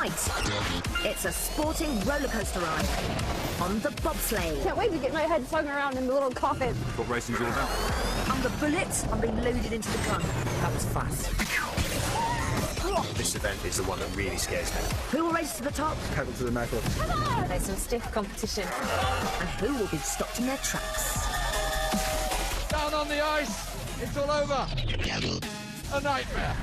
Tonight, it's a sporting roller coaster ride on the bobsleigh. Can't wait to get my head swung around in the little coffin. What racing's all about? And the bullets are being loaded into the gun. That was fast. This event is the one that really scares me. Who will race to the top? Pedal to the metal. Come on! There's some stiff competition. And who will be stopped in their tracks? Down on the ice! It's all over! A nightmare!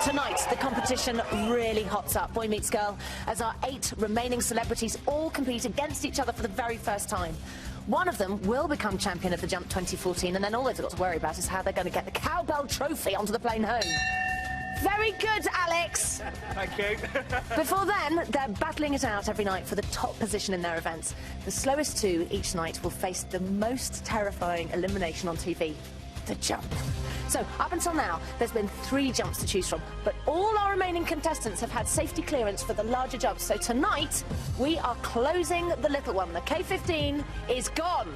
Tonight, the competition really hots up, boy meets girl, as our 8 remaining celebrities all compete against each other for the very first time. One of them will become champion of the Jump 2014, and then all they've got to worry about is how they're going to get the cowbell trophy onto the plane home. Very good, Alex! Thank you. Before then, they're battling it out every night for the top position in their events. The slowest 2 each night will face the most terrifying elimination on TV, the jump. So, up until now, there's been 3 jumps to choose from, but all our remaining contestants have had safety clearance for the larger jumps. So tonight, we are closing the little one. The K15 is gone.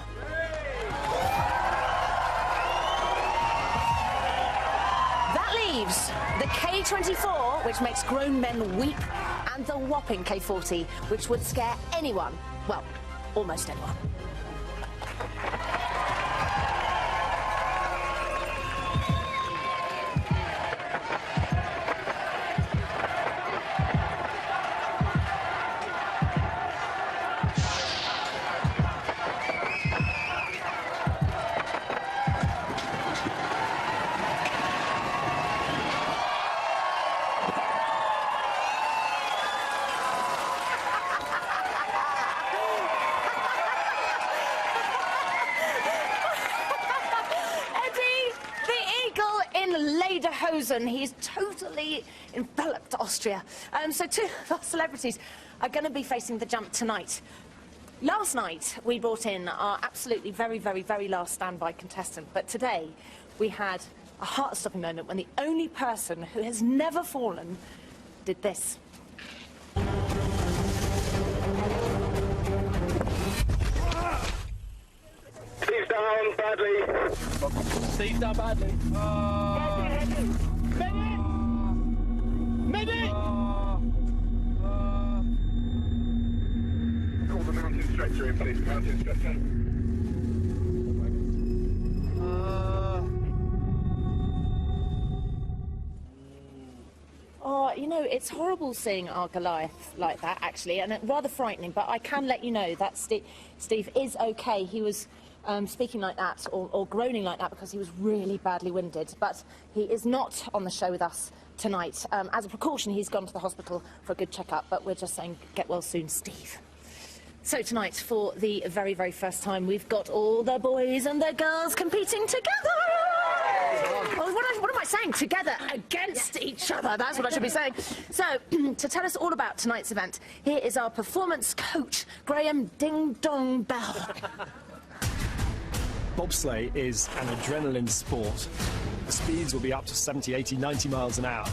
That leaves the K24, which makes grown men weep, and the whopping K40, which would scare anyone. Well, almost anyone. He's totally enveloped Austria. So 2 of our celebrities are going to be facing the jump tonight. Last night, we brought in our absolutely very, very, very last standby contestant. But today, we had a heart-stopping moment when the only person who has never fallen did this. Steve's down badly. Steve's down badly. Maybe! Call the mountain stretcher in, please. Mountain stretcher. Oh, you know, it's horrible seeing our Goliath like that, actually, and rather frightening, but I can let you know that Steve is okay. He was speaking like that or groaning like that because he was really badly winded, but he is not on the show with us tonight. As a precaution, he's gone to the hospital for a good checkup, but we're just saying get well soon, Steve. So tonight, for the very, very first time, we've got all the boys and the girls competing together. Oh, what am I saying? Together against each other. That's what I should be saying. So, to tell us all about tonight's event, here is our performance coach, Graham Ding Dong Bell. Bobsleigh is an adrenaline sport. The speeds will be up to 70, 80, 90 miles an hour.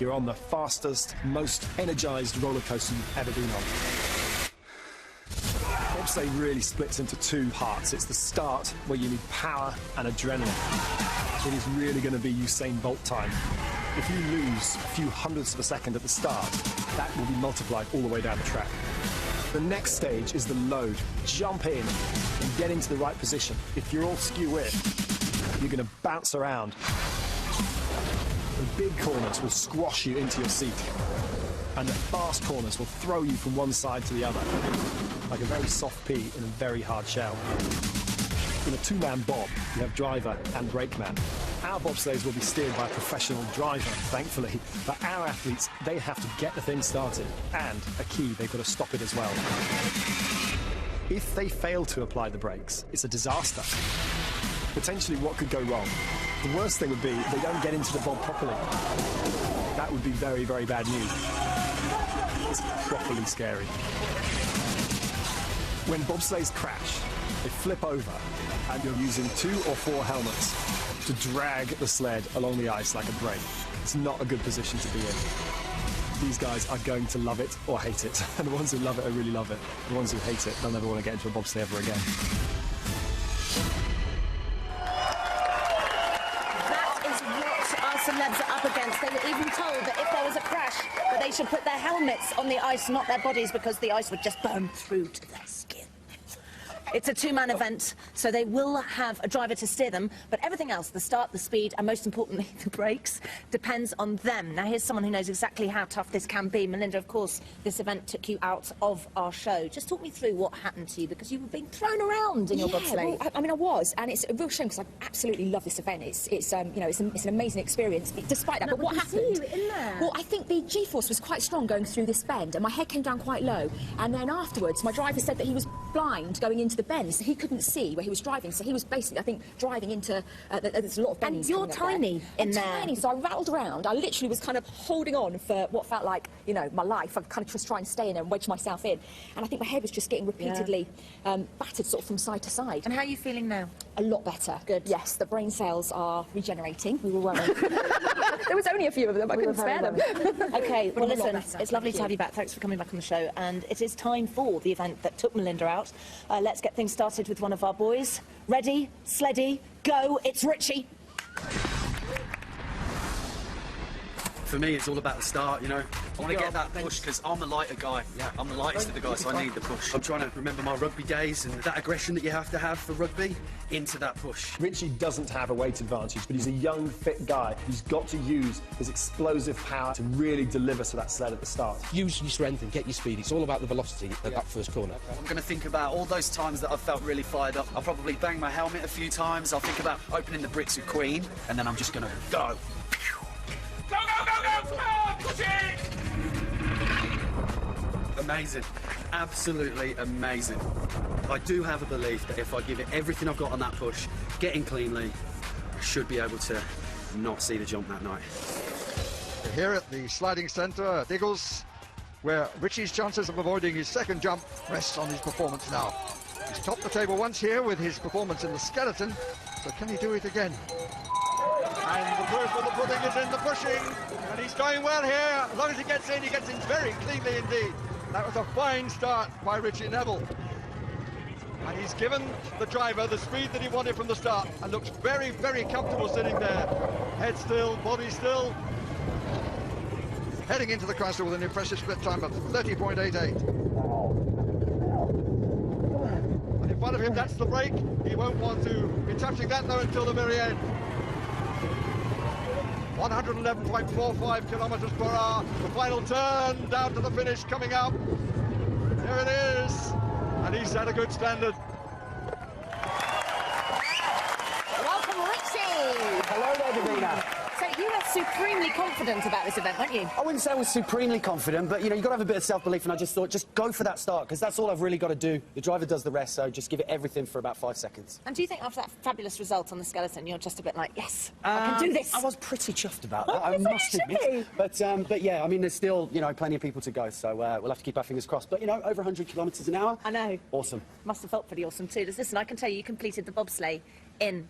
You're on the fastest, most energised roller coaster you've ever been on. Bobsleigh really splits into 2 parts. It's the start, where you need power and adrenaline. It is really going to be Usain Bolt time. If you lose a few hundredths of a second at the start, that will be multiplied all the way down the track. The next stage is the load. Jump in and get into the right position. If you're all skew in, you're going to bounce around. The big corners will squash you into your seat, and the fast corners will throw you from one side to the other, like a very soft pea in a very hard shell. In a 2-man bob, you have driver and brakeman. Our bobsleighs will be steered by a professional driver, thankfully, but our athletes, they have to get the thing started, and a key, they've got to stop it as well. If they fail to apply the brakes, it's a disaster. Potentially, what could go wrong? The worst thing would be if they don't get into the bob properly. That would be very, very bad news. It's properly scary. When bobsleighs crash, they flip over, and you're using 2 or 4 helmets to drag the sled along the ice like a brake. It's not a good position to be in. These guys are going to love it or hate it, and the ones who love it will really love it. The ones who hate it, they'll never want to get into a bobsleigh ever again. That is what our celebs are up against. They were even told that if there was a crash, that they should put their helmets on the ice, not their bodies, because the ice would just burn through to their skin. It's a 2-man event, so they will have a driver to steer them, but everything else, the start, the speed, and most importantly, the brakes, depends on them. Now, here's someone who knows exactly how tough this can be. Melinda, of course, this event took you out of our show. Just talk me through what happened to you, because you were being thrown around in your bobsleigh. Well, I mean, I was, and it's a real shame because I absolutely love this event. It's you know, it's an amazing experience. Despite that, but what happened? You in there? Well, I think the G-force was quite strong going through this bend, and my head came down quite low. And then afterwards, my driver said that he was blind going into the bend, so he couldn't see where he was driving. So he was basically, I think, driving into. There's a lot of bendings. And you're tiny in there. Tiny, so I rattled around. I literally was kind of holding on for what felt like, you know, my life. I kind of just trying to stay in there and wedge myself in. And I think my head was just getting repeatedly battered sort of from side to side. And how are you feeling now? A lot better. Good. Yes, the brain cells are regenerating. We were worried. There was only a few of them. I couldn't spare them. OK, well, a lot listen, better. it's lovely Thank to have you. you back. Thanks for coming back on the show. And it is time for the event that took Melinda out. Let's get things started with one of our boys. Ready, sleddy, go. It's Richie. For me, it's all about the start, you know. I want to get that push because I'm the lighter guy. Yeah. I'm the lightest of the guys, so I need the push. I'm trying to remember my rugby days and that aggression that you have to have for rugby into that push. Richie doesn't have a weight advantage, but he's a young, fit guy who's got to use his explosive power to really deliver to that sled at the start. Use your strength and get your speed. It's all about the velocity at that first corner. I'm going to think about all those times that I've felt really fired up. I'll probably bang my helmet a few times. I'll think about opening the bricks with Queen, and then I'm just going to go. Go, go, go, go! Come on, push it! Amazing. Absolutely amazing. I do have a belief that if I give it everything I've got on that push, getting cleanly, I should be able to not see the jump that night. Here at the sliding centre at Eagles, where Richie's chances of avoiding his second jump rests on his performance now. He's topped the table once here with his performance in the skeleton, so can he do it again? And the proof of the pudding is in the pushing, and he's going well here. As long as he gets in very cleanly indeed. That was a fine start by Richie Neville. And he's given the driver the speed that he wanted from the start, and looks very, very comfortable sitting there. Head still, body still. Heading into the crosser with an impressive split time of 30.88. And in front of him, that's the brake. He won't want to be touching that though until the very end. 111.45 kilometers per hour. The final turn down to the finish coming up. Here it is. And he set a good standard. Welcome, Richie. Hello there, Davina. So you were supremely confident about this event, weren't you? I wouldn't say I was supremely confident, but, you know, you've got to have a bit of self-belief, and I just thought, just go for that start, because that's all I've really got to do. The driver does the rest, so just give it everything for about 5 seconds. And do you think after that fabulous result on the skeleton, you're just a bit like, yes, I can do this? I was pretty chuffed about that, I Oh, must you should admit. be. But yeah, I mean, there's still, you know, plenty of people to go, so we'll have to keep our fingers crossed. But, you know, over 100 kilometres an hour. I know. Awesome. Must have felt pretty awesome too. Listen, I can tell you, you completed the bobsleigh in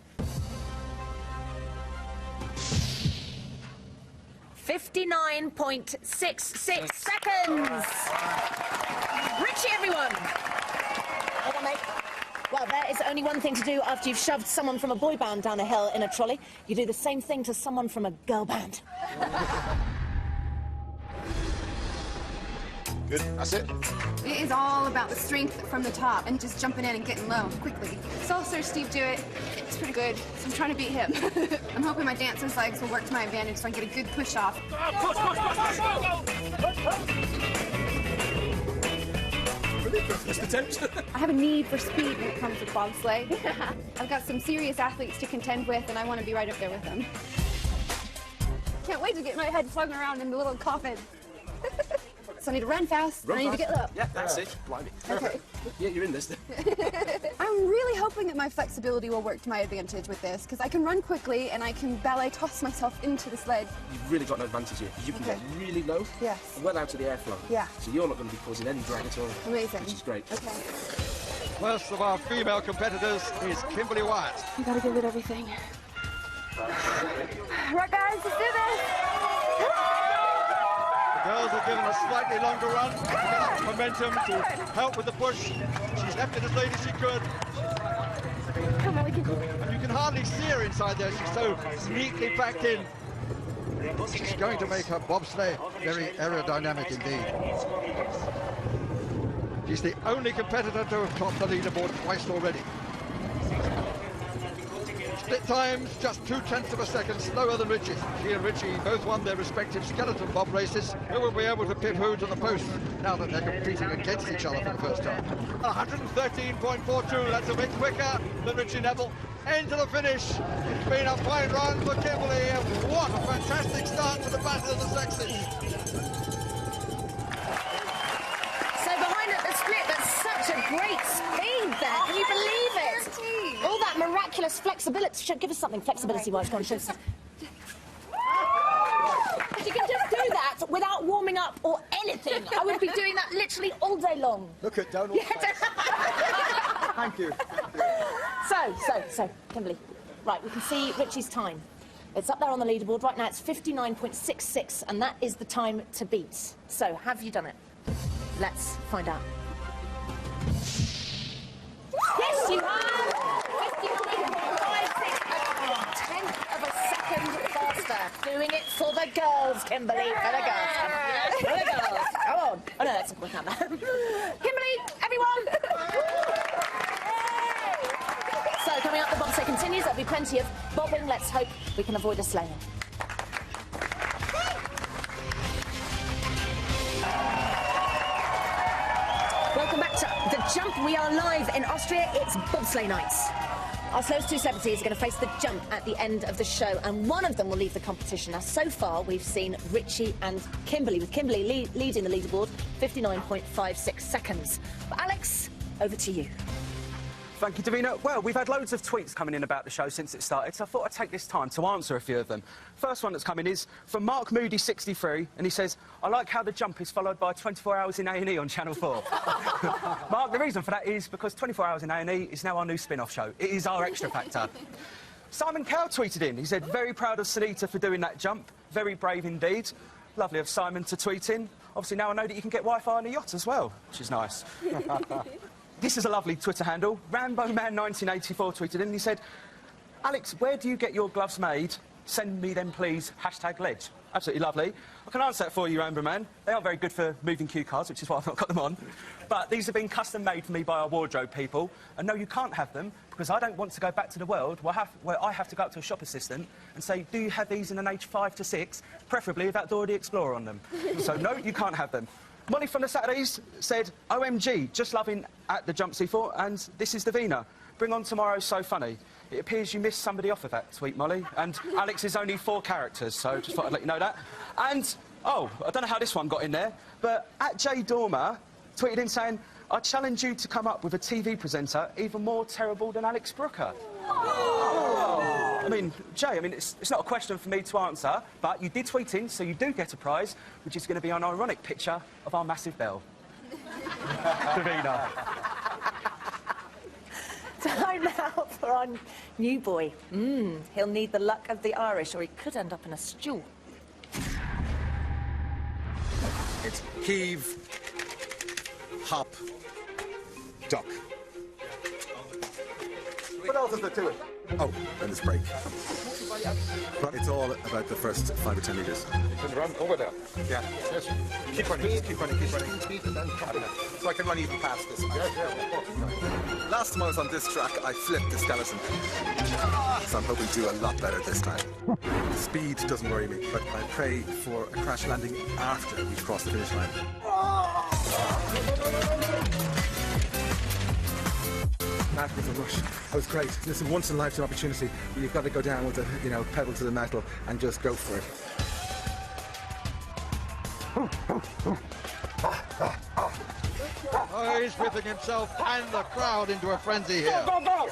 59.66 seconds. Richie, everyone. Hold on, mate. Well, there is only one thing to do after you've shoved someone from a boy band down a hill in a trolley. You do the same thing to someone from a girl band. Good, that's it. It is all about the strength from the top and just jumping in and getting low quickly. Saw Sir Steve do it. It's pretty good, so I'm trying to beat him. I'm hoping my dancer's legs will work to my advantage so I can get a good push off. I have a need for speed when it comes to bobsleigh. I've got some serious athletes to contend with, and I want to be right up there with them. Can't wait to get my head flung around in the little coffin. So I need to run fast, and I need to get low. Yeah, that's it. Blimey. Okay. Yeah, you're in this. I'm really hoping that my flexibility will work to my advantage with this, because I can run quickly and I can ballet toss myself into the sled. You've really got an advantage here, because you can Okay. get really low, Yes. well out of the airflow. Yeah. So you're not going to be causing any drag at all. Amazing. Which is great. Okay. First of our female competitors is Kimberly Wyatt. You gotta give it everything. Right, guys, let's do this. The girls are given a slightly longer run to get up momentum to help with the push. She's left it as late as she could. Come on, we can do it. And you can hardly see her inside there. She's so neatly packed in. She's going to make her bobsleigh very aerodynamic indeed. She's the only competitor to have topped the leaderboard twice already. Split times just 0.2 of a second slower than Richie. She and Richie both won their respective skeleton bob races. Who will be able to pit who to the post now that they're competing against each other for the first time? 113.42, that's a bit quicker than Richie Neville. Into the finish. It's been a fine run for Kimberly, and what a fantastic start to the Battle of the Sexes. So behind at the split, that's such a great speed there. Can you believe it? All that miraculous flexibility. Give us something flexibility-wise. Go on, show us. If you can just do that without warming up or anything, I would be doing that literally all day long. Look at Donald. Thank you. So, Kimberly. Right, we can see Richie's time. It's up there on the leaderboard. Right now it's 59.66, and that is the time to beat. So, have you done it? Let's find out. Yes, you have! 59.56, a tenth of a second faster. Doing it for the girls, Kimberly. For the girls. For the girls. Come on. Oh, no, that's not working out there. Kimberly, everyone! So, coming up, the bobsleigh continues. There'll be plenty of bobbing. Let's hope we can avoid a slaying. Welcome back to The Jump. We are live in Austria. It's bobsleigh nights. Oslo's two celebrities are going to face the jump at the end of the show, and one of them will leave the competition. Now, so far, we've seen Richie and Kimberly, with Kimberly leading the leaderboard, 59.56 seconds. But Alex, over to you. Thank you, Davina. Well, we've had loads of tweets coming in about the show since it started, so I thought I'd take this time to answer a few of them. First one that's come in is from Mark Moody 63, and he says, I like how the jump is followed by 24 Hours in A&E on Channel 4. Mark, the reason for that is because 24 Hours in A&E is now our new spin-off show. It is our extra factor. Simon Cow tweeted in. He said, very proud of Sunita for doing that jump. Very brave indeed. Lovely of Simon to tweet in. Obviously, now I know that you can get Wi-Fi on a yacht as well, which is nice. This is a lovely Twitter handle. RamboMan1984 tweeted in. He said, Alex, where do you get your gloves made? Send me them, please. #ledge. Absolutely lovely. I can answer that for you, Rambo Man. They aren't very good for moving cue cards, which is why I've not got them on. But these have been custom made for me by our wardrobe people. And no, you can't have them, because I don't want to go back to the world where I have to go up to a shop assistant and say, do you have these in an age 5 to 6, preferably without Dora the Explorer on them. So no, you can't have them. Molly from the Saturdays said, OMG, just loving at the Jump C4, and this is Davina. Bring on Tomorrow's so funny. It appears you missed somebody off of that tweet, Molly, and Alex is only 4 characters, so just thought I'd let you know that. And, oh, I don't know how this one got in there, but at Jay Dormer tweeted in saying, I challenge you to come up with a TV presenter even more terrible than Alex Brooker. Oh. I mean, Jay, it's not a question for me to answer, but you did tweet in, so you do get a prize, which is going to be an ironic picture of our massive bell. Davina. Time now for our new boy. He'll need the luck of the Irish, or he could end up in a stew. It's heave, hop, duck. What else is there to it? Oh, and this break. But it's all about the first 5 or 10 metres. And run over there. Yeah. Yes. Keep running, keep running, keep running. So I can run even past this. Last time I was on this track, I flipped the skeleton. So I'm hoping to do a lot better this time. Speed doesn't worry me, but I pray for a crash landing after we've crossed the finish line. That was a rush. That was great. This is a once-in-a-lifetime opportunity where you've got to go down with a, pedal to the metal and just go for it. Oh, he's whipping himself and the crowd into a frenzy here. Go, go, go!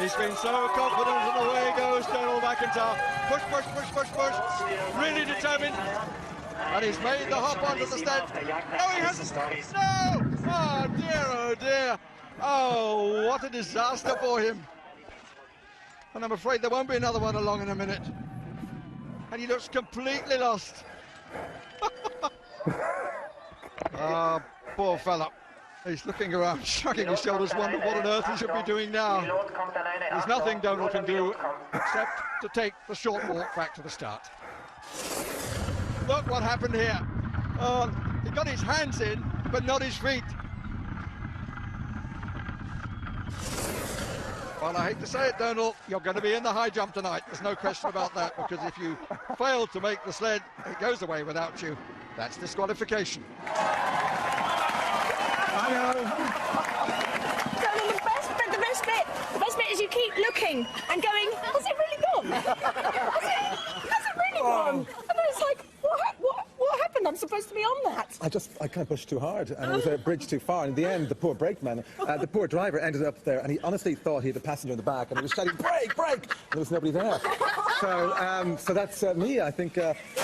He's been so confident, and away goes Donald McIntyre. Push, push, push, push, push. Really determined. And he's made the hop onto the sled. Oh, he hasn't. No! Oh, dear, oh, dear. Oh, what a disaster for him. And I'm afraid there won't be another one along in a minute. And he looks completely lost. Ah, poor fella. He's looking around, shrugging his shoulders, wondering what on earth he should be doing now. There's nothing Donald can do except to take the short walk back to the start. Look what happened here. He got his hands in, but not his feet. Well, I hate to say it, Donald, you're going to be in the high jump tonight. There's no question about that, because if you fail to make the sled, it goes away without you. That's disqualification. I know. Donald, the best bit is you keep looking and going, has it really gone? Has it really gone? And then it's like, what happened? I'm supposed to be on that. I kind of pushed too hard, and it was a bridge too far. In the end, the poor brakeman, the poor driver ended up there, and he honestly thought he had a passenger in the back, and he was shouting, brake, brake! And there was nobody there. So that's me, I think,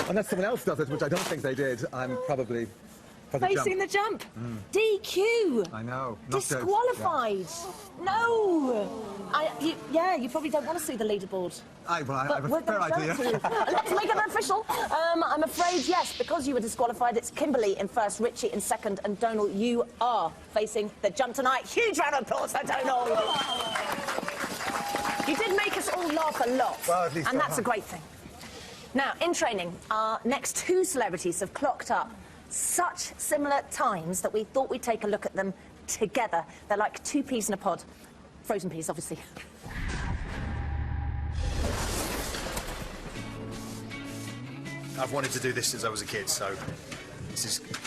unless someone else does it, which I don't think they did, I'm probably... Facing the jump. DQ. I know. Disqualified. Yeah. No. You probably don't want to see the leaderboard. I have a fair idea. Let's make it official. I'm afraid, yes, because you were disqualified, it's Kimberly in first, Richie in second, and Donald, you are facing the jump tonight. Huge round of applause for Donald. You did make us all laugh a lot, well, at least and that's a great thing. Now, in training, our next two celebrities have clocked up such similar times that we thought we'd take a look at them together. They're like two peas in a pod. Frozen peas, obviously. I've wanted to do this since I was a kid, so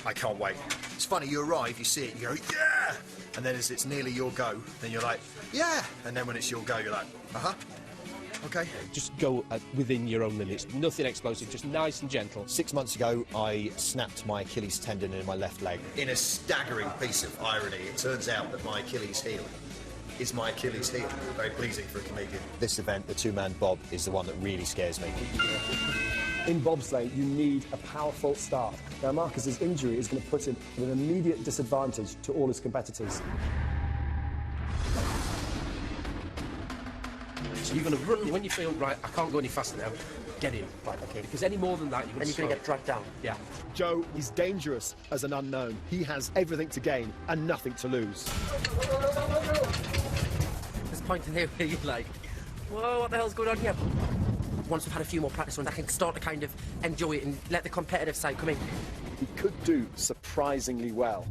I can't wait. It's funny, you arrive, you see it, you go, yeah! And then as it's nearly your go, then you're like, yeah! And then when it's your go, you're like, uh-huh. Okay. Just go within your own limits. Nothing explosive, just nice and gentle. 6 months ago, I snapped my Achilles tendon in my left leg. In a staggering piece of irony, it turns out that my Achilles heel is my Achilles heel. Very pleasing for a comedian. This event, the two-man bob, is the one that really scares me. In bobsleigh, you need a powerful start. Now, Marcus's injury is going to put him at an immediate disadvantage to all his competitors. So you're going to run when you feel, right, I can't go any faster now, get in. Right, okay. Because any more than that, you're going to get dragged down. Yeah. Joe is dangerous as an unknown. He has everything to gain and nothing to lose. This point in here where you're like, whoa, what the hell's going on here? Once we've had a few more practice runs, I can start to kind of enjoy it and let the competitive side come in. He could do surprisingly well.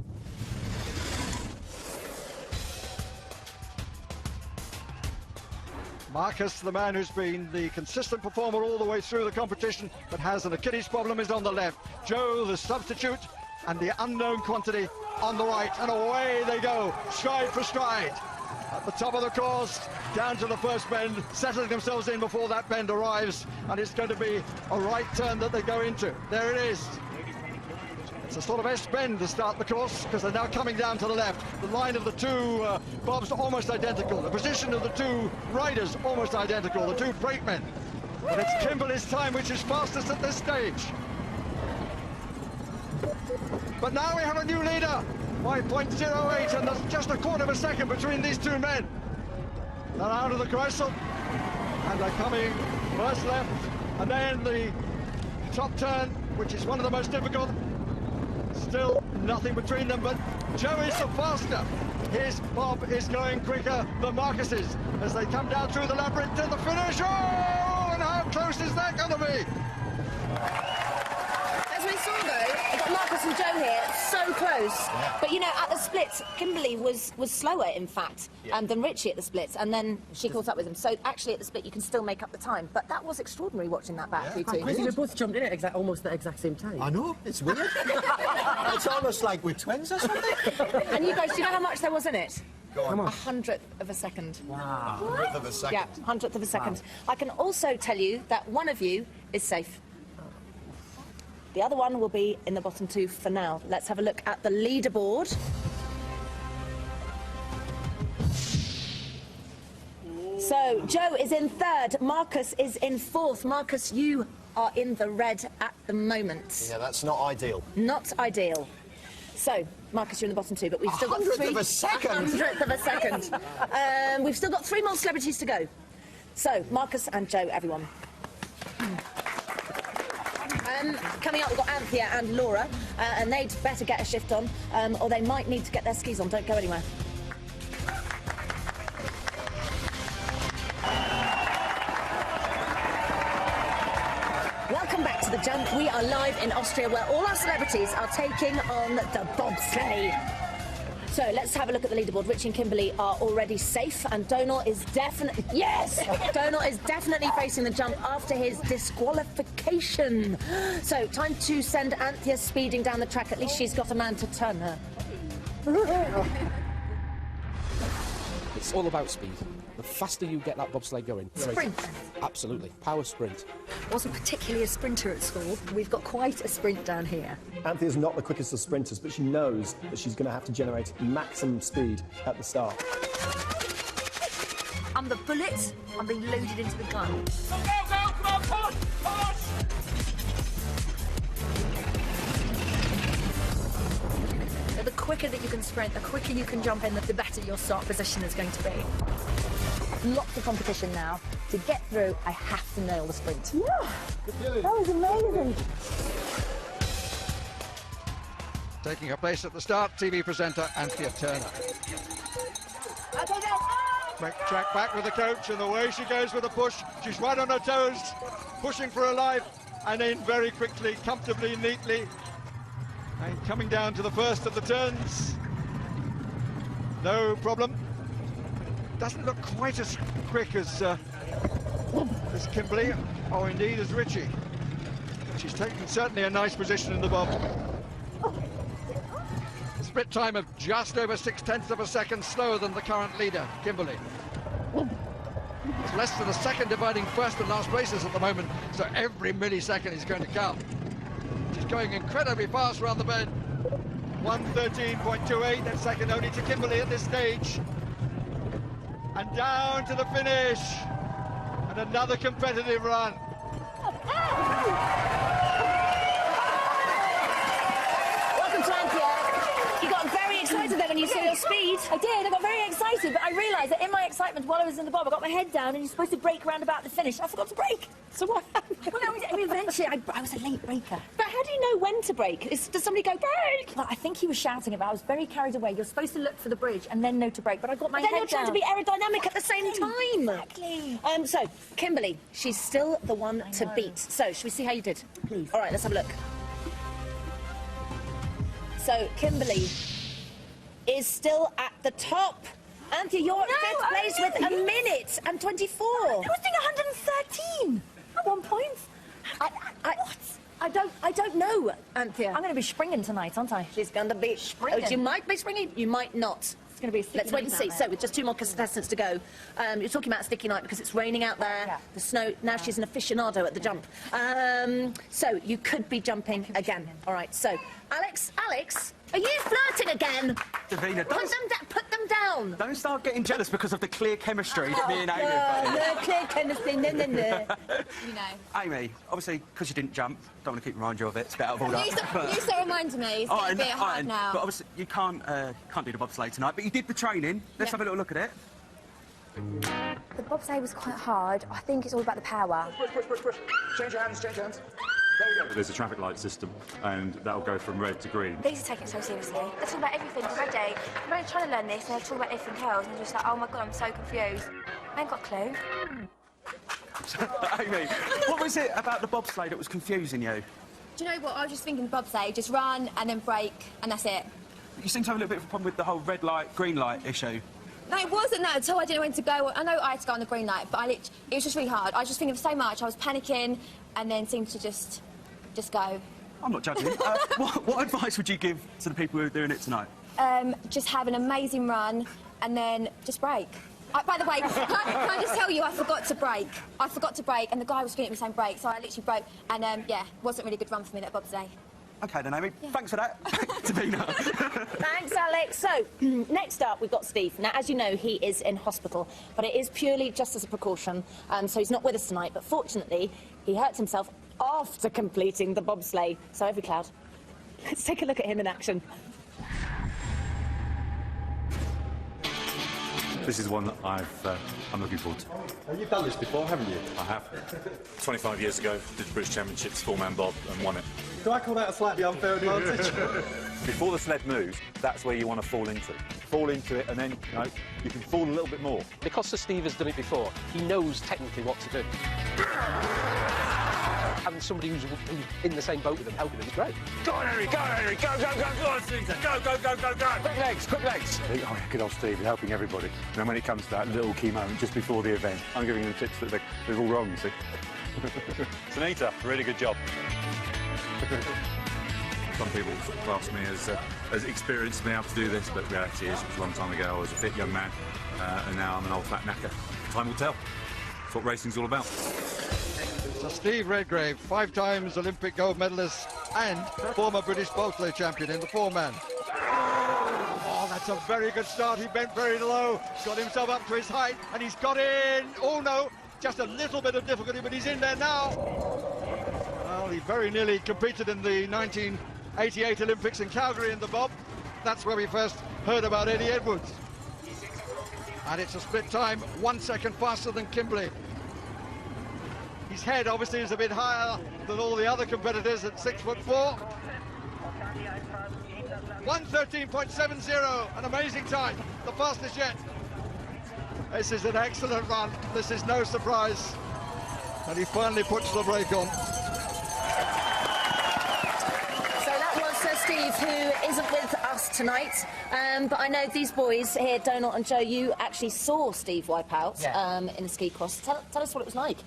Marcus, the man who's been the consistent performer all the way through the competition, but has an Achilles problem, is on the left. Joe, the substitute, and the unknown quantity on the right. And away they go, stride for stride. At the top of the course, down to the first bend, settling themselves in before that bend arrives. And it's going to be a right turn that they go into. There it is. It's a sort of S-bend to start the course, because they're now coming down to the left. The line of the two bobs almost identical. The position of the two riders almost identical, the two brakemen. But it's Kimberly's time which is fastest at this stage. But now we have a new leader, 5.08, and there's just a quarter of a second between these two men. They're out of the Kreisel, and they're coming first left, and then the top turn, which is one of the most difficult. Still nothing between them, but Joe is the faster. His bob is going quicker than Marcus's as they come down through the labyrinth to the finish. Oh, and how close is that going to be? As we saw, though, we've got Marcus and Joe here, so close. Yeah. But, you know, at the splits, Kimberly was slower, in fact, than Richie at the splits, and then she caught up with him. So, actually, at the split, you can still make up the time. But that was extraordinary watching that back. Yeah. We both jumped in at almost the exact same time. I know, it's weird. It's almost like we're twins or something. And you guys, do you know how much there was in it? Go on. 100th of a second. Wow. 100th of a second? Yeah, 100th of a second. Wow. I can also tell you that one of you is safe. The other one will be in the bottom two for now. Let's have a look at the leaderboard. So, Joe is in third, Marcus is in fourth. Marcus, you are in the red at the moment. Yeah, that's not ideal. Not ideal. So, Marcus, you're in the bottom two, but we've still got three... 100th of a second! 100th of a second. We've still got 3 more celebrities to go. So, Marcus and Joe, everyone. Coming up, we've got Anthea and Laura, and they'd better get a shift on, or they might need to get their skis on. Don't go anywhere. Welcome back to the Jump. We are live in Austria, where all our celebrities are taking on the bobsleigh. So let's have a look at the leaderboard. Richie and Kimberly are already safe, and Donal is definitely... Yes! Donal is definitely facing the jump after his disqualification. So, time to send Anthea speeding down the track. At least she's got a man to turn her. It's all about speed. The faster you get that bobsleigh going... Sprint. Absolutely. Power sprint. Wasn't particularly a sprinter at school. We've got quite a sprint down here. Anthea's not the quickest of sprinters, but she knows that she's going to have to generate maximum speed at the start. I'm the bullet. I'm being loaded into the gun. Go, go, come on, push, push! The quicker that you can sprint, the quicker you can jump in, the better your start position is going to be. Lots of competition now. To get through, I have to nail the sprint. Yeah, that was amazing. Taking her place at the start, TV presenter Anthea Turner. Quick track back with the coach, and away she goes with a push. She's right on her toes, pushing for her life, and in very quickly, comfortably, neatly. And coming down to the first of the turns. No problem. Doesn't look quite as quick as Kimberly, or indeed as Richie. She's taking certainly a nice position in the bob. Split time of just over 0.6 of a second slower than the current leader, Kimberly. It's less than a second dividing first and last places at the moment, so every millisecond is going to count. She's going incredibly fast around the bend. 1:13.28, that's second only to Kimberly at this stage. And down to the finish. And another competitive run. Welcome to Anthea. You got very excited there when you saw your speed. I did, I got very excited, but I realised that in my excitement while I was in the bob, I got my head down and you're supposed to brake round about the finish. I forgot to brake. So what happened? Well, no, I mean, eventually, I was a late breaker. But how do you know when to brake? Does somebody go, brake? Well, I think he was shouting about it. I was very carried away. You're supposed to look for the bridge and then know to brake, but I got my head down. Then you're trying to be aerodynamic at the same time. Exactly. So, Kimberly, she's still the one to beat. So, should we see how you did? Please. All right, let's have a look. So, Kimberly is still at the top. Anthea, you're at 5th place with 1 minute and 24. I was doing 113 at one point. I don't know, Anthea. I'm going to be springing tonight, aren't I? She's going to be springing. Oh, you might be springing, you might not. It's going to be a sticky Let's wait and night see. out So, there. with just 2 more contestants to go, you're talking about a sticky night because it's raining out there, Yeah. the snow. Now she's an aficionado at the jump. So, you could be jumping again. All right, so, Alex, are you flirting again? Davina, Put them down. don't start getting jealous because of the clear chemistry that me and Amy have got. No, clear chemistry, no. You know. Amy, obviously, because you didn't jump, don't want to keep reminding you of it. It's a bit out of order. You still remind me. It's getting a bit hard now. But obviously, you can't do the bobsleigh tonight. But you did the training. Let's have a little look at it. The bobsleigh was quite hard. I think it's all about the power. Push. Change your hands, change your hands. There we go. There's a traffic light system, and that'll go from red to green. These are taking it so seriously. They're talking about everything already. I'm really trying to learn this, and they're talking about everything else, and I'm just like, oh my god, I'm so confused. I ain't got a clue. Amy, what was it about the bobsleigh that was confusing you? Do you know what? I was just thinking bobsleigh, just run and then brake, and that's it. You seem to have a little bit of a problem with the whole red light, green light issue. No, it wasn't that at all. I didn't know when to go. I know I had to go on the green light, but it was just really hard. I was just thinking of so much. I was panicking, and then seemed to just go. I'm not judging. What advice would you give to the people who are doing it tonight? Just have an amazing run, and then just brake. By the way, can I just tell you, I forgot to brake. I forgot to brake, and the guy was screaming at me saying brake, so I literally broke, and yeah, wasn't really a good run for me, that bobsleigh. OK, then, Amy. Yeah. Thanks for that. Davina. Thanks, Alex. So, next up, we've got Steve. Now, as you know, he is in hospital, but it is purely just as a precaution, so he's not with us tonight. But fortunately, he hurt himself after completing the bobsleigh. So over cloud. Let's take a look at him in action. This is one that I'm looking forward to. You've done this before, haven't you? I have. 25 years ago, did the British Championships, four-man bob, and won it. Do I call that a slightly unfair advantage? Before the sled moves, that's where you want to fall into. Fall into it, and then you can fall a little bit more. Because Sir Steve has done it before, he knows technically what to do. Having somebody who's in the same boat with him helping him is great. Go on, Henry, go, Henry, go, go, go, go on, Caesar, go, go, go, go, go. Quick legs, quick legs. Oh, good old Steve, helping everybody. And then when it comes to that little key moment just before the event, I'm giving them tips that they're all wrong, you see. Sunita, really good job. Some people sort of class me as experienced being able to do this, but the reality is it was a long time ago. I was a fit young man, and now I'm an old fat knacker. Time will tell. That's what racing's all about. So Steve Redgrave, 5 times Olympic gold medalist and former British bobsleigh champion in the four-man. Oh, that's a very good start. He bent very low, got himself up to his height, and he's got in. Oh, no, just a little bit of difficulty, but he's in there now. Well, he very nearly competed in the 1988 Olympics in Calgary in the bob. That's where we first heard about Eddie Edwards. And it's a split time, 1 second faster than Kimberley. His head obviously is a bit higher than all the other competitors at 6'4". 1:13.70, an amazing time, the fastest yet. This is an excellent run. This is no surprise. And he finally puts the brake on. So that was Sir Steve, who isn't with us tonight. But I know these boys here, Donald and Joe, you actually saw Steve wipe out in the ski cross. Tell us what it was like.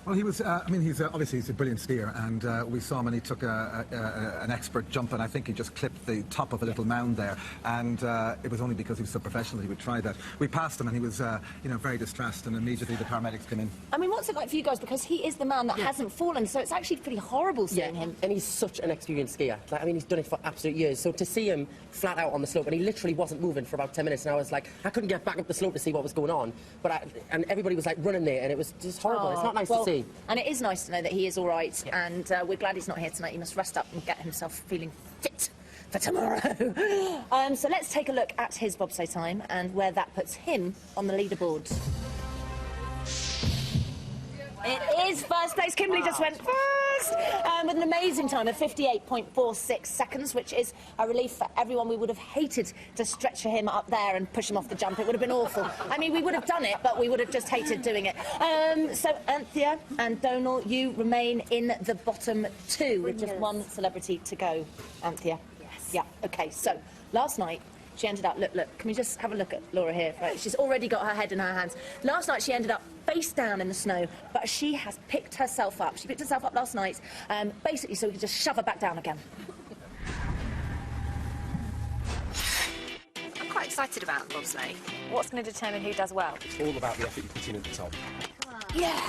Well, he was, I mean, obviously he's a brilliant skier, and we saw him and he took an expert jump, and I think he just clipped the top of a little mound there, and it was only because he was so professional he would try that. We passed him and he was, you know, very distressed, and immediately the paramedics came in. I mean, what's it like for you guys? Because he is the man that hasn't fallen, so it's actually pretty horrible seeing him. And he's such an experienced skier. Like, I mean, he's done it for absolute years, so to see him flat out on the slope, and he literally wasn't moving for about 10 minutes, and I was like, I couldn't get back up the slope to see what was going on, and everybody was like running there, and it was just horrible. It's not nice to see. And it is nice to know that he is all right, and we're glad he's not here tonight. He must rest up and get himself feeling fit for tomorrow. So let's take a look at his bobsleigh time and where that puts him on the leaderboard. It is first place. Kimberley just went first with an amazing time of 58.46 seconds, which is a relief for everyone. We would have hated to stretch him up there and push him off the jump. It would have been awful. I mean, we would have done it, but we would have just hated doing it. So Anthea and Donal, you remain in the bottom 2 with just one celebrity to go. Anthea? Yes. Yeah, OK. So last night, she ended up, look, can we just have a look at Laura here? Right, she's already got her head in her hands. Last night she ended up face down in the snow, but she has picked herself up. She picked herself up last night, basically so we could just shove her back down again. I'm quite excited about bobsleigh. What's going to determine who does well? It's all about the effort you put in at the top. Yeah.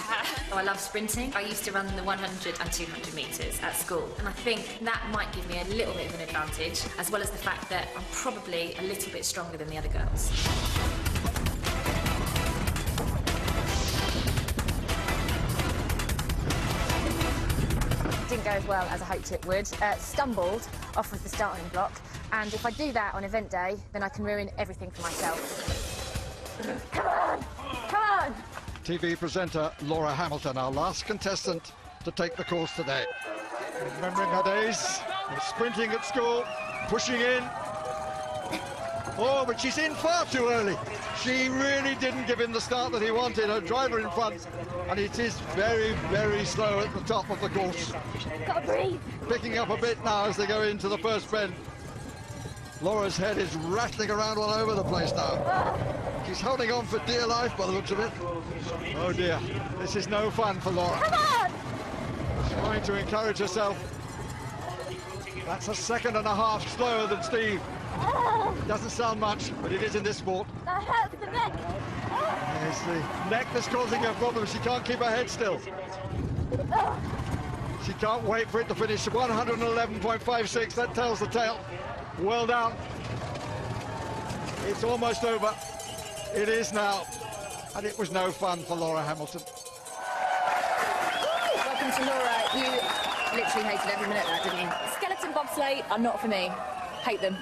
Oh, I love sprinting. I used to run the 100 and 200 metres at school, and I think that might give me a little bit of an advantage, as well as the fact that I'm probably a little bit stronger than the other girls. Didn't go as well as I hoped it would. Stumbled off with the starting block, and if I do that on event day, then I can ruin everything for myself. Come on! Come on! TV presenter Laura Hamilton, our last contestant to take the course today. Remembering her days, sprinting at school, pushing in. Oh, but she's in far too early. She really didn't give him the start that he wanted, her driver in front. And it is very, very slow at the top of the course. Gotta breathe. Picking up a bit now as they go into the first bend. Laura's head is rattling around all over the place now. She's holding on for dear life by the looks of it. Oh dear, this is no fun for Laura. Come on! She's trying to encourage herself. That's a second and a half slower than Steve. Doesn't sound much, but it is in this sport. That hurts the neck. It's the neck that's causing her problems. She can't keep her head still. She can't wait for it to finish. 111.56, that tells the tale. Well done. It's almost over. It is now. And it was no fun for Laura Hamilton. Welcome to Laura. You literally hated every minute of that, didn't you? Skeleton bobsleigh are not for me. Hate them.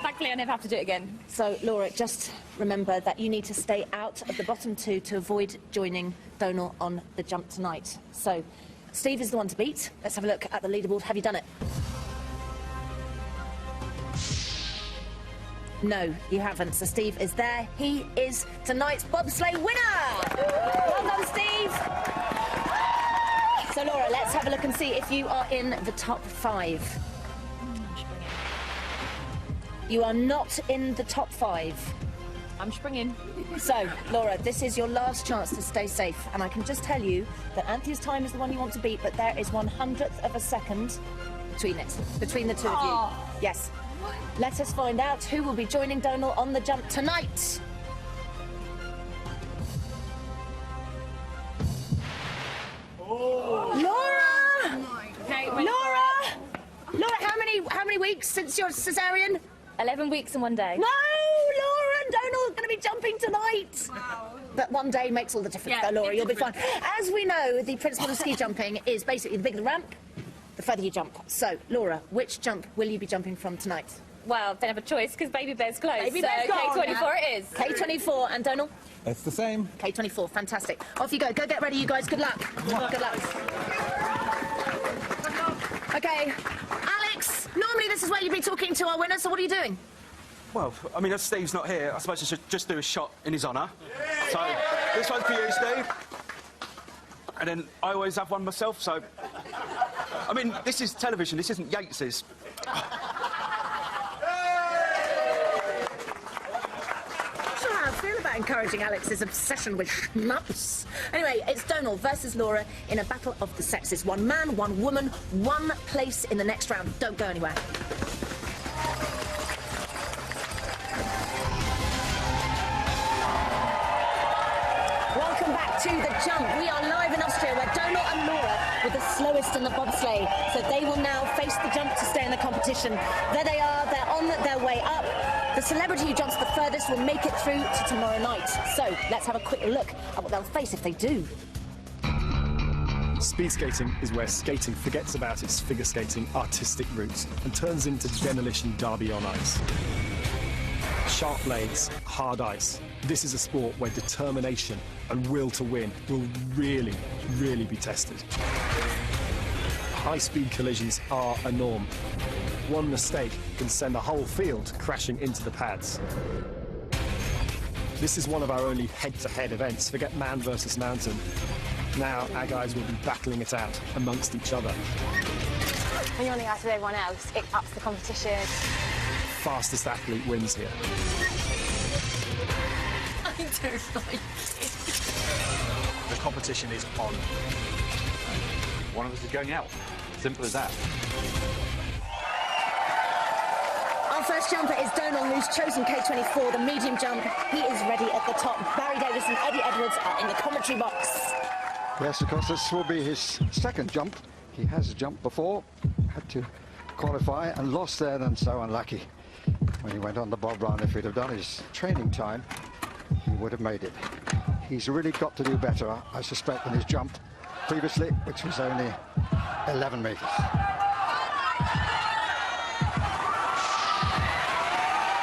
Thankfully, I never have to do it again. So, Laura, just remember that you need to stay out of the bottom two to avoid joining Donal on the jump tonight. So, Steve is the one to beat. Let's have a look at the leaderboard. Have you done it? No, you haven't. So Steve is there. He is tonight's bobsleigh winner! Well done, Steve! So, Laura, let's have a look and see if you are in the top 5. You are not in the top 5. I'm springing. So, Laura, this is your last chance to stay safe. And I can just tell you that Anthea's time is the one you want to beat, but there is 100th of a second between the two of you. Yes. Let us find out who will be joining Donal on the jump tonight. Laura! Okay, Laura! Laura, how many weeks since your cesarean? 11 weeks and 1 day. No, Laura and Donal are going to be jumping tonight. Wow. But 1 day makes all the difference, though, Laura. You'll be fine. As we know, the principle of ski jumping is basically the bigger the ramp, the further you jump. So, Laura, which jump will you be jumping from tonight? Well, don't have a choice because Baby Bear's closed. Baby Bear's gone. K24 it is. K24 and Donal? It's the same. K24, fantastic. Off you go. Go get ready, you guys. Good luck. Good luck. Okay, Alex, normally this is where you'd be talking to our winner, so what are you doing? Well, I mean, as Steve's not here, I suppose I should just do a shot in his honour. So, this one's for you, Steve. And then I always have one myself, so... I mean, this is television, this isn't Yates's. How I feel about encouraging Alex's obsession with schnaps. Anyway, it's Donal versus Laura in a battle of the sexes. 1 man, 1 woman, 1 place in the next round. Don't go anywhere. Welcome back to the jump. We are live in Austria where Donal and Laura were the slowest in the bobsleigh. So they will now face the jump to stay in the competition. There they are, they're on their way up. The celebrity who jumps the furthest will make it through to tomorrow night. So let's have a quick look at what they'll face if they do. Speed skating is where skating forgets about its figure skating artistic roots and turns into demolition derby on ice. Sharp blades, hard ice. This is a sport where determination and will to win will really, really be tested. High-speed collisions are a norm. One mistake can send the whole field crashing into the pads. This is one of our only head-to-head events. Forget man versus mountain. Now our guys will be battling it out amongst each other. When you're on the ice with everyone else, it ups the competition. Fastest athlete wins here. I don't like it. The competition is on. One of us is going out. Simple as that. Our first jumper is Donal, who's chosen K24, the medium jump. He is ready at the top. Barry Davis and Eddie Edwards are in the commentary box. Yes, of course, this will be his second jump. He has jumped before, had to qualify and lost there, and so unlucky. When he went on the bob run, if he'd have done his training time, he would have made it. He's really got to do better, I suspect, than his jump previously, which was only 11 metres.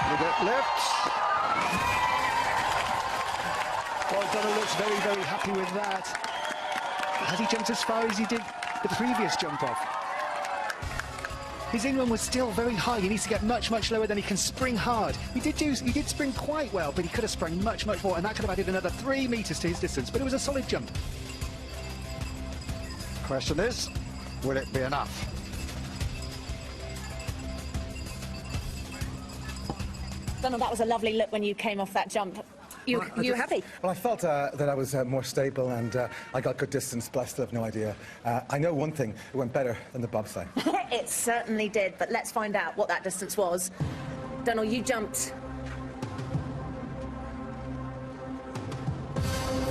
With it lifts. Well, Donal looks very, very happy with that. Has he jumped as far as he did the previous jump off? His in-run was still very high. He needs to get much, much lower than he can spring hard. He did spring quite well, but he could have sprung much, much more, and that could have added another 3 metres to his distance, but it was a solid jump. Question is, will it be enough? Donal, that was a lovely look when you came off that jump. You happy? Well, I felt that I was more stable and I got good distance, but I still have no idea. I know one thing, it went better than the bobsleigh. It certainly did, but let's find out what that distance was. Donal, you jumped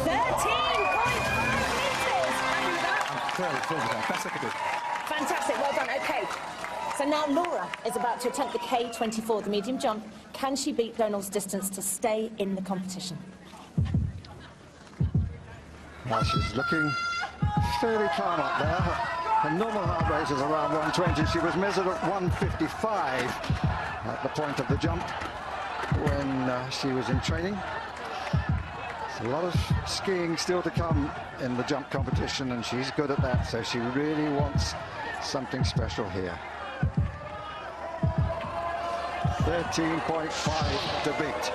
13.5 metres! I'm thrilled with that. Best I could do. Fantastic, well done. OK, so now Laura is about to attempt the K24, the medium jump. Can she beat Donal's distance to stay in the competition? Well, she's looking fairly calm up there. Her normal heart rate is around 120. She was measured at 155 at the point of the jump when she was in training. There's a lot of skiing still to come in the jump competition, and she's good at that, so she really wants something special here. 13.5 to beat.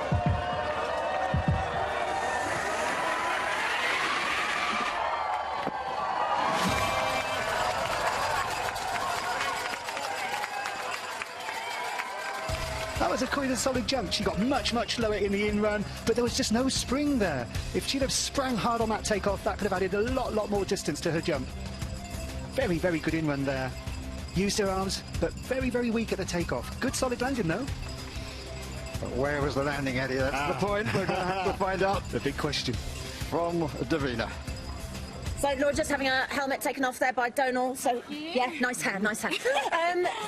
That was quite a solid jump. She got much, much lower in the in-run, but there was just no spring there. If she'd have sprang hard on that takeoff, that could have added a lot more distance to her jump. Very, very good in-run there. Used her arms, but very, very weak at the takeoff. Good solid landing, though. But where was the landing, Eddie? That's the point. We're going to have to find out. The big question. From Davina. So Laura just having a helmet taken off there by Donal. So yeah, nice hair, nice hair.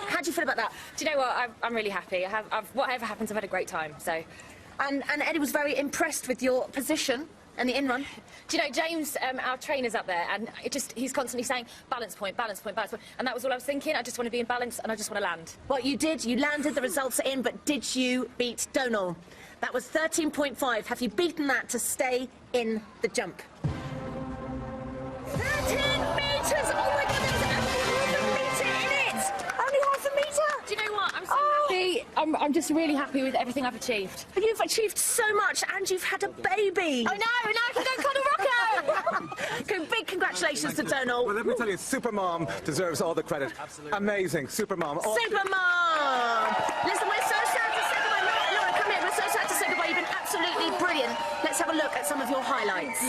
How do you feel about that? Do you know what? I'm really happy. Whatever happens, I've had a great time. So, and Eddie was very impressed with your position and the in-run. Do you know, James, our trainer's up there, and he's constantly saying balance point, balance point, balance point, and that was all I was thinking. I just want to be in balance, and I just want to land. Well, you did. You landed. The results are in. But did you beat Donal? That was 13.5. Have you beaten that to stay in the jump? 13 metres! Oh my God, there was only half a metre in it! Only half a metre! Do you know what? I'm so happy. I'm just really happy with everything I've achieved. You've achieved so much, and you've had a baby! I know, and now I can go cuddle Rocco! Big congratulations to Donal. Well, let me tell you, Supermom deserves all the credit. Absolutely. Amazing, Supermom. Supermom! Listen, we're so sad to say goodbye. Laura, come here. We're so sad to say goodbye. You've been absolutely brilliant. Let's have a look at some of your highlights.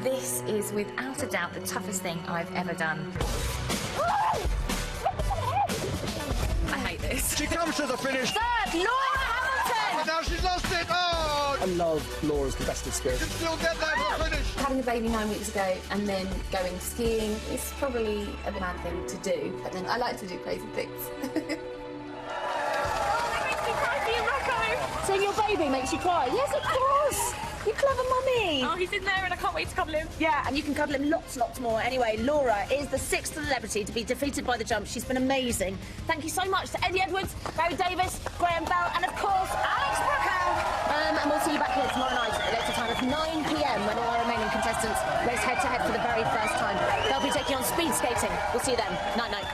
This is without a doubt the toughest thing I've ever done. I hate this. She comes to the finish. Third, Laura Hamilton! And now she's lost it. Oh! I love Laura's competitive spirit. She can still get there for the finish. Having a baby 9 weeks ago and then going skiing is probably a mad thing to do. But then I like to do crazy things. So your baby makes you cry? Yes, of course. You clever mummy. Oh, he's in there and I can't wait to cuddle him. Yeah, and you can cuddle him lots more. Anyway, Laura is the 6th celebrity to be defeated by the jump. She's been amazing. Thank you so much to Eddie Edwards, Barry Davis, Graham Bell, and of course, Alex Bracco. And we'll see you back here tomorrow night at a later time of 9 p.m. when all our remaining contestants race head-to-head for the very first time. They'll be taking on speed skating. We'll see you then. Night-night.